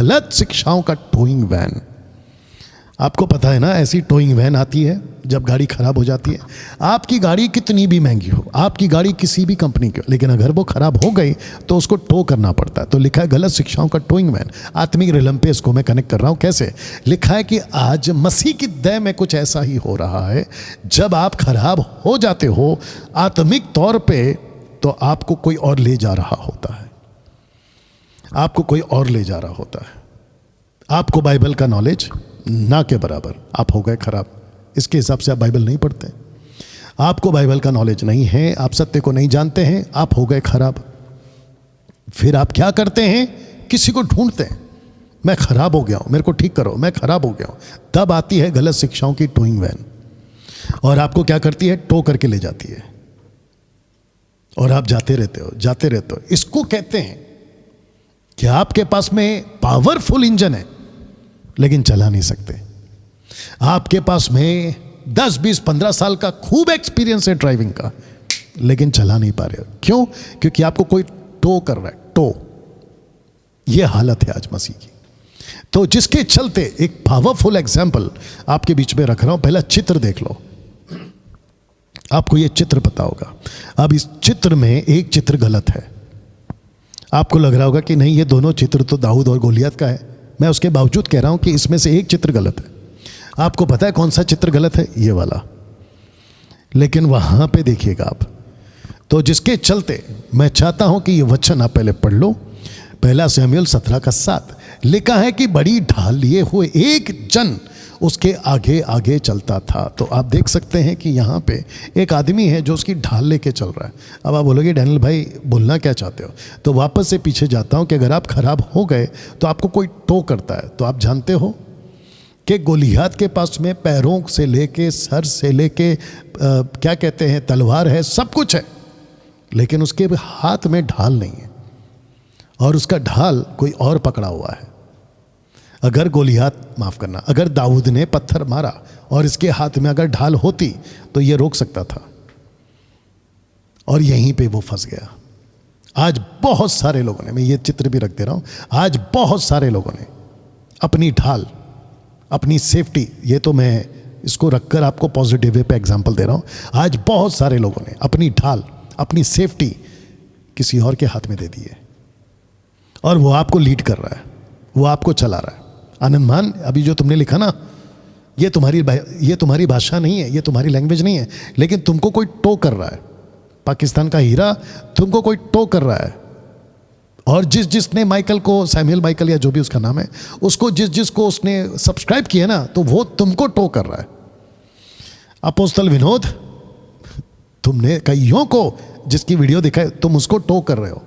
गलत शिक्षाओं का टोइंग वैन। आपको पता है ना, ऐसी टोइंग वैन आती है जब गाड़ी खराब हो जाती है। आपकी गाड़ी कितनी भी महंगी हो, आपकी गाड़ी किसी भी कंपनी की हो, लेकिन अगर वो खराब हो गई तो उसको टो करना पड़ता है। तो लिखा है गलत शिक्षाओं का टोइंग वैन। आत्मिक रिलम पे इसको मैं कनेक्ट कर रहा हूँ। कैसे? लिखा है कि आज मसीह की दया में कुछ ऐसा ही हो रहा है, जब आप खराब हो जाते हो आत्मिक तौर पे, तो आपको कोई और ले जा रहा होता है, आपको कोई और ले जा रहा होता है। आपको बाइबल का नॉलेज ना के बराबर, आप हो गए खराब। इसके हिसाब से आप बाइबल नहीं पढ़ते। आपको बाइबल का नॉलेज नहीं है, आप सत्य को नहीं जानते हैं, आप हो गए खराब। फिर आप क्या करते हैं? किसी को ढूंढते हैं, मैं खराब हो गया हूं, मेरे को ठीक करो, मैं खराब हो गया हूं। तब आती है गलत शिक्षाओं की टोइंग वैन और आपको क्या करती है? टो करके ले जाती है और आप जाते रहते हो, जाते रहते हो। इसको कहते हैं कि आपके पास में पावरफुल इंजन है लेकिन चला नहीं सकते। आपके पास में 10, 20, 15 साल का खूब एक्सपीरियंस है ड्राइविंग का, लेकिन चला नहीं पा रहे हो। क्यों? क्योंकि आपको कोई टो कर रहा है। टो, ये हालत है आज मसीह की। तो जिसके चलते एक पावरफुल एग्जाम्पल आपके बीच में रख रहा हूं। पहला चित्र देख लो, आपको यह चित्र पता होगा। अब इस चित्र में एक चित्र गलत है। आपको लग रहा होगा कि नहीं, ये दोनों चित्र तो दाऊद और गोलियत का है। मैं उसके बावजूद कह रहा हूं कि इसमें से एक चित्र गलत है। आपको पता है कौन सा चित्र गलत है? ये वाला। लेकिन वहां पे देखिएगा आप। तो जिसके चलते मैं चाहता हूं कि ये वचन आप पहले पढ़ लो। पहला शमूएल 17:7 लिखा है कि बड़ी ढाल लिए हुए एक जन उसके आगे आगे चलता था। तो आप देख सकते हैं कि यहाँ पे एक आदमी है जो उसकी ढाल लेके चल रहा है। अब आप बोलोगे डैनियल भाई बोलना क्या चाहते हो? तो वापस से पीछे जाता हूँ कि अगर आप खराब हो गए तो आपको कोई टो करता है। तो आप जानते हो कि गोलियत के पास में पैरों से लेके, सर से लेके, क्या कहते हैं, तलवार है, सब कुछ है, लेकिन उसके हाथ में ढाल नहीं है और उसका ढाल कोई और पकड़ा हुआ है। अगर गोलियत, माफ करना, अगर दाऊद ने पत्थर मारा और इसके हाथ में अगर ढाल होती तो ये रोक सकता था और यहीं पे वो फंस गया। आज बहुत सारे लोगों ने, मैं ये चित्र भी रख दे रहा हूं, आज बहुत सारे लोगों ने अपनी ढाल, अपनी सेफ्टी, ये तो मैं इसको रखकर आपको पॉजिटिव वे पे एग्जांपल दे रहा हूं। आज बहुत सारे लोगों ने अपनी ढाल, अपनी सेफ्टी किसी और के हाथ में दे दी है और वो आपको लीड कर रहा है, वो आपको चला रहा है। आनंद मान, अभी जो तुमने लिखा ना, ये तुम्हारी भाषा नहीं है, ये तुम्हारी लैंग्वेज नहीं है, लेकिन तुमको कोई टो कर रहा है। पाकिस्तान का हीरा, तुमको कोई टो कर रहा है। और जिसने माइकल को, सैमुअल माइकल या जो भी उसका नाम है, उसको जिसको उसने सब्सक्राइब किया ना, तो वो तुमको टो कर रहा है। अपोस्तल विनोद, तुमने कईयों को जिसकी वीडियो दिखाए, तुम उसको टो कर रहे हो।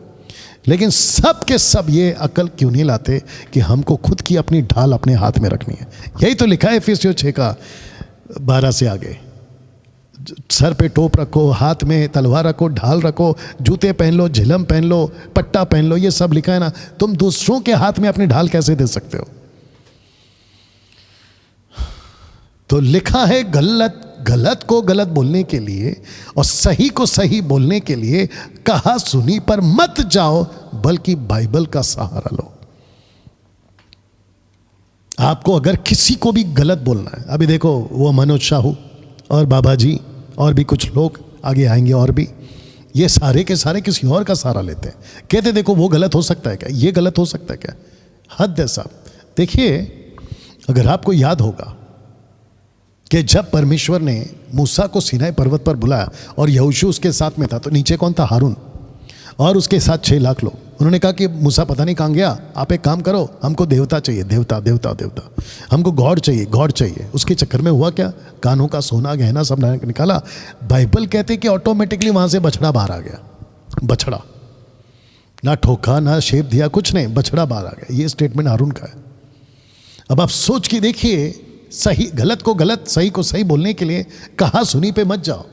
लेकिन सब के सब ये अकल क्यों नहीं लाते कि हमको खुद की अपनी ढाल अपने हाथ में रखनी है। यही तो लिखा है इफिसियों 6:12 से आगे। सर पे टोप रखो, हाथ में तलवार रखो, ढाल रखो, जूते पहन लो, झिलम पहन लो, पट्टा पहन लो, ये सब लिखा है ना। तुम दूसरों के हाथ में अपनी ढाल कैसे दे सकते हो? तो लिखा है गलत को गलत बोलने के लिए और सही को सही बोलने के लिए कहा सुनी पर मत जाओ, बल्कि बाइबल का सहारा लो। आपको अगर किसी को भी गलत बोलना है, अभी देखो वो मनोज शाहू और बाबा जी और भी कुछ लोग आगे आएंगे और भी, ये सारे के सारे किसी और का सहारा लेते हैं। कहते देखो वो गलत हो सकता है क्या, ये गलत हो सकता है क्या? हद है साहब। देखिए, अगर आपको याद होगा कि जब परमेश्वर ने मूसा को सीनाई पर्वत पर बुलाया और यहोशू उसके साथ में था, तो नीचे कौन था? हारून और उसके साथ 6 लाख लोग। उन्होंने कहा कि मूसा पता नहीं कहाँ गया, आप एक काम करो, हमको देवता चाहिए, देवता देवता देवता, हमको गॉड चाहिए, गॉड चाहिए। उसके चक्कर में हुआ क्या? कानों का सोना गहना सब निकाला। बाइबल कहते कि ऑटोमेटिकली वहाँ से बछड़ा बाहर आ गया। बछड़ा, ना ठोका ना शेप दिया, कुछ नहीं, बछड़ा बाहर आ गया। ये स्टेटमेंट हारून का है। अब आप सोच के देखिए, सही गलत को गलत, सही को सही बोलने के लिए कहा सुनी पे मत जाओ,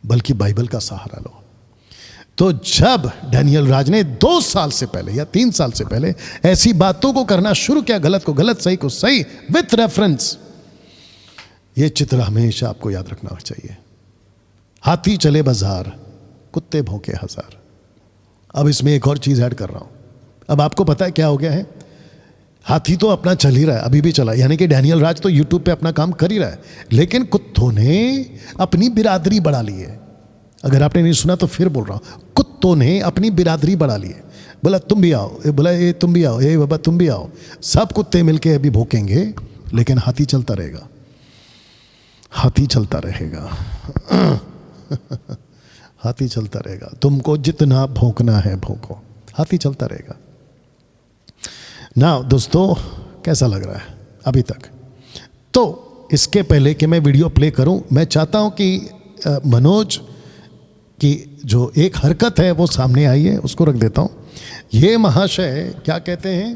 बल्कि बाइबल का सहारा लो। तो जब डैनियल राज ने 2 साल से पहले या 3 साल से पहले ऐसी बातों को करना शुरू किया, गलत को गलत, सही को सही, विथ रेफरेंस, ये चित्र हमेशा आपको याद रखना चाहिए। हाथी चले बाजार, कुत्ते भौंके हजार। अब इसमें एक और चीज ऐड कर रहा हूं। अब आपको पता है क्या हो गया है? हाथी तो अपना चल ही रहा है, अभी भी चला, यानी कि डैनियल राज तो यूट्यूब पे अपना काम कर ही रहा है, लेकिन कुत्तों ने अपनी बिरादरी बढ़ा ली है। अगर आपने नहीं सुना तो फिर बोल रहा हूँ, कुत्तों ने अपनी बिरादरी बढ़ा ली है। बोला तुम भी आओ, बोला ये तुम भी आओ, ये बाबा तुम भी आओ, सब कुत्ते मिलके अभी भौंकेंगे, लेकिन हाथी चलता रहेगा, हाथी चलता रहेगा। हाथी चलता रहेगा, तुमको जितना भौंकना है भौंको, हाथी चलता रहेगा ना। दोस्तों कैसा लग रहा है अभी तक? तो इसके पहले कि मैं वीडियो प्ले करूं, मैं चाहता हूं कि मनोज की जो एक हरकत है वो सामने आई है, उसको रख देता हूं। ये महाशय क्या कहते हैं,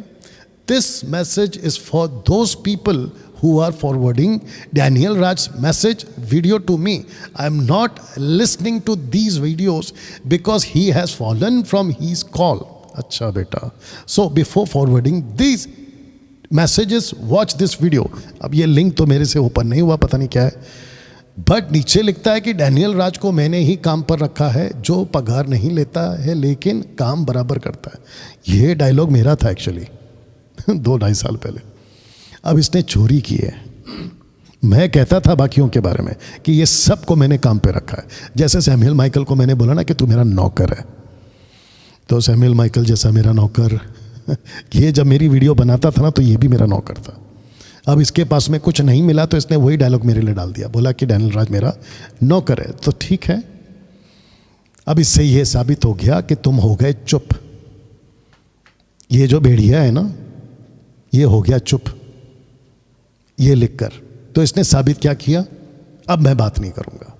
this message is for those people who are forwarding Daniel Raj's message video to me. I am not listening to these videos because he has fallen from his call. अच्छा बेटा, so before forwarding these messages, watch this video. अब ये link तो मेरे से open नहीं हुआ, पता नहीं क्या है, बट नीचे लिखता है कि डैनियल राज को मैंने ही काम पर रखा है, जो पगार नहीं लेता है लेकिन काम बराबर करता है। ये डायलॉग मेरा था एक्चुअली 2-2.5 साल पहले। अब इसने चोरी की है। मैं कहता था बाकियों के बारे में कि ये सब को मैंने काम पे रखा है, जैसे सैमुअल माइकल को मैंने बोला ना कि तू मेरा नौकर है, तो सैमुअल माइकल जैसा मेरा नौकर ये जब मेरी वीडियो बनाता था ना तो ये भी मेरा नौकर था। अब इसके पास में कुछ नहीं मिला तो इसने वही डायलॉग मेरे लिए डाल दिया, बोला कि डैनियल राज मेरा नौकर है। तो ठीक है, अब इससे ये साबित हो गया कि तुम हो गए चुप। ये जो भेड़िया है ना, ये हो गया चुप ये लिखकर। तो इसने साबित क्या किया, अब मैं बात नहीं करूंगा।